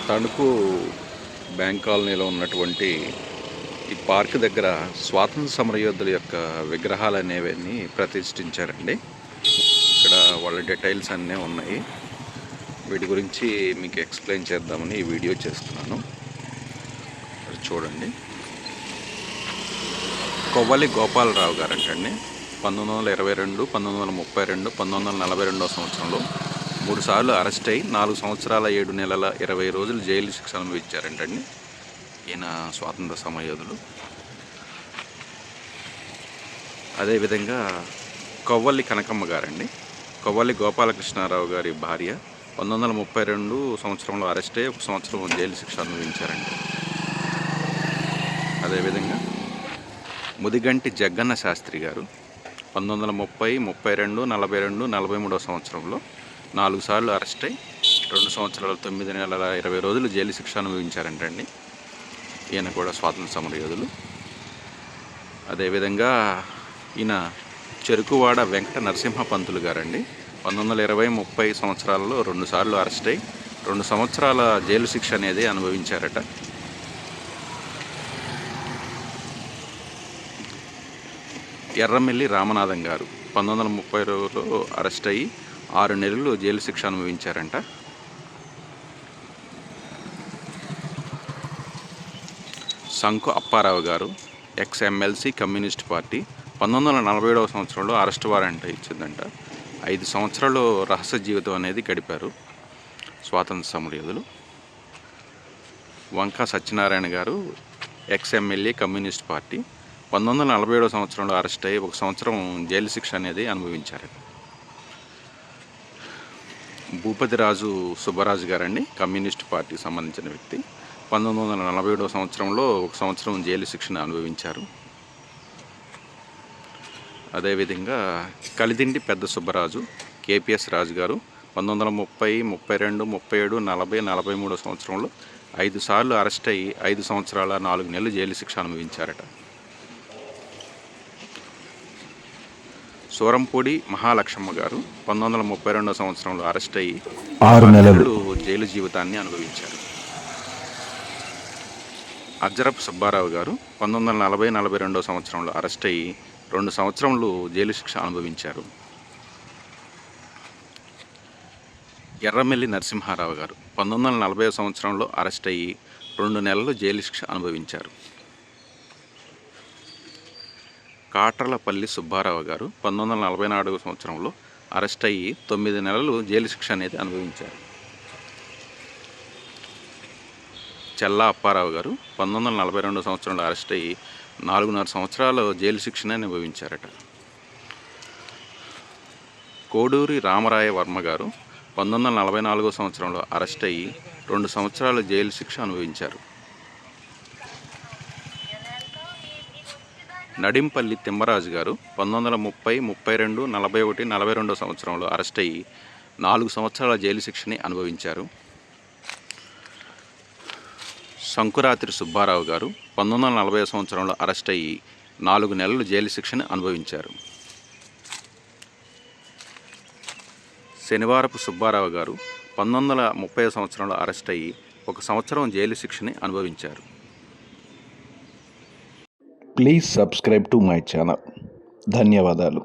Tanuku bank కాలనీలో ఉన్నటువంటి ఈ పార్క్ దగ్గర స్వాతంత్ర సమరయోధుల యొక్క విగ్రహాలు అనేవన్నీ ప్రతిష్ఠించారండి. ఇక్కడ వాళ్ళ డీటెయిల్స్ అన్నీ ఉన్నాయి. వీటి గురించి మీకు ఎక్స్ప్లెయిన్ చేద్దామని ఈ వీడియో చేస్తున్నాను. చూడండి. కొవ్వలి గోపాలరావు గారంటండి 1922, 1932, 1942 సంవత్సరంలో 3 సార్లు అరెస్ట్ అయ్యి 4 సంవత్సరాల 7 నెలల 20 రోజులు జైలు శిక్ష అనుభవించారంటండి. ఈయన స్వాతంత్ర సమరయోధులు. అదేవిధంగా కొవ్వలి కనకమ్మ గారండి, కొవ్వలి గోపాలకృష్ణారావు గారి భార్య 1932 సంవత్సరంలో అరెస్ట్ అయ్యి 1 సంవత్సరం జైలు శిక్ష అనుభవించారండి. అదేవిధంగా ముదిగంటి జగ్గన్న శాస్త్రి గారు 1930, 32, 42, 43 సంవత్సరంలో 4 సార్లు అరెస్ట్ అయ్యి 2 సంవత్సరాల 9 నెలల 20 రోజులు జైలు శిక్ష అనుభవించారంటండి. ఈయన కూడా స్వాతంత్ర సమరయోధులు. అదేవిధంగా ఈయన చెరుకువాడ వెంకట నరసింహ పంతులు గారండి 1920, 30 సంవత్సరాలలో 2 సార్లు అరెస్ట్ అయ్యి 2 సంవత్సరాల జైలు శిక్ష అనేది అనుభవించారట. ఎర్రమిల్లి రామనాథం గారు 1930లో అరెస్ట్ అయ్యి 6 నెలలు జైలు శిక్ష అనుభవించారంట. సంకు అప్పారావు గారు ఎక్స్-ఎమ్మెల్సీ కమ్యూనిస్ట్ పార్టీ 1947 సంవత్సరంలో అరెస్ట్ వారెంట్ ఇచ్చిందంట. 5 సంవత్సరాలు రహస్య జీవితం అనేది గడిపారు స్వాతంత్ర సమరయోధులు. వంకా సత్యనారాయణ గారు ఎక్స్-ఎమ్మెల్యే కమ్యూనిస్ట్ పార్టీ 1947 సంవత్సరంలో అరెస్ట్ అయ్యి 1 సంవత్సరం జైలు శిక్ష అనేది అనుభవించారు. భూపతిరాజు సుబ్బరాజు గారండి కమ్యూనిస్ట్ పార్టీకి సంబంధించిన వ్యక్తి 1947 సంవత్సరంలో 1 సంవత్సరం జైలు శిక్షను అనుభవించారు. అదేవిధంగా కలిదిండి పెద్ద సుబ్బరాజు కేపీఎస్ రాజు గారు 1930, 32, 37, 40, 43 సంవత్సరంలో 5 సార్లు అరెస్ట్ అయ్యి 5 సంవత్సరాల 4 నెలలు జైలు శిక్ష అనుభవించారట. సూరంపూడి మహాలక్ష్మ గారు 1932 సంవత్సరంలో అరెస్ట్ అయ్యి 6 నెలలు జైలు జీవితాన్ని అనుభవించారు. అజ్జరపు సుబ్బారావు గారు 1940, 42 సంవత్సరంలో అరెస్ట్ అయ్యి 2 సంవత్సరములు జైలు శిక్ష అనుభవించారు. ఎర్రమిల్లి నరసింహారావు గారు 1940 సంవత్సరంలో అరెస్ట్ అయ్యి 2 నెలలు జైలు శిక్ష అనుభవించారు. కాట్రలపల్లి సుబ్బారావు గారు 1944 సంవత్సరంలో అరెస్ట్ అయ్యి 9 నెలలు జైలు శిక్ష అనేది అనుభవించారు. చెల్లా అప్పారావు గారు 1942 సంవత్సరంలో అరెస్ట్ అయ్యి 4.5 సంవత్సరాలు జైలు శిక్షను అనుభవించారట. కోడూరి రామరాయ వర్మ గారు 1944 సంవత్సరంలో అరెస్ట్ అయ్యి 2 సంవత్సరాలు జైలు శిక్ష అనుభవించారు. నడింపల్లి తిమ్మరాజు గారు 1930, 32, 41, 42 సంవత్సరంలో అరెస్ట్ అయ్యి 4 సంవత్సరాల జైలు శిక్షని అనుభవించారు. శంకురాత్రి సుబ్బారావు గారు 1940 సంవత్సరంలో అరెస్ట్ అయ్యి 4 నెలలు జైలు శిక్షని అనుభవించారు. శనివారపు సుబ్బారావు గారు 1930 సంవత్సరంలో అరెస్ట్ అయ్యి 1 సంవత్సరం జైలు శిక్షని అనుభవించారు. Please subscribe to my channel. ధన్యవాదాలు.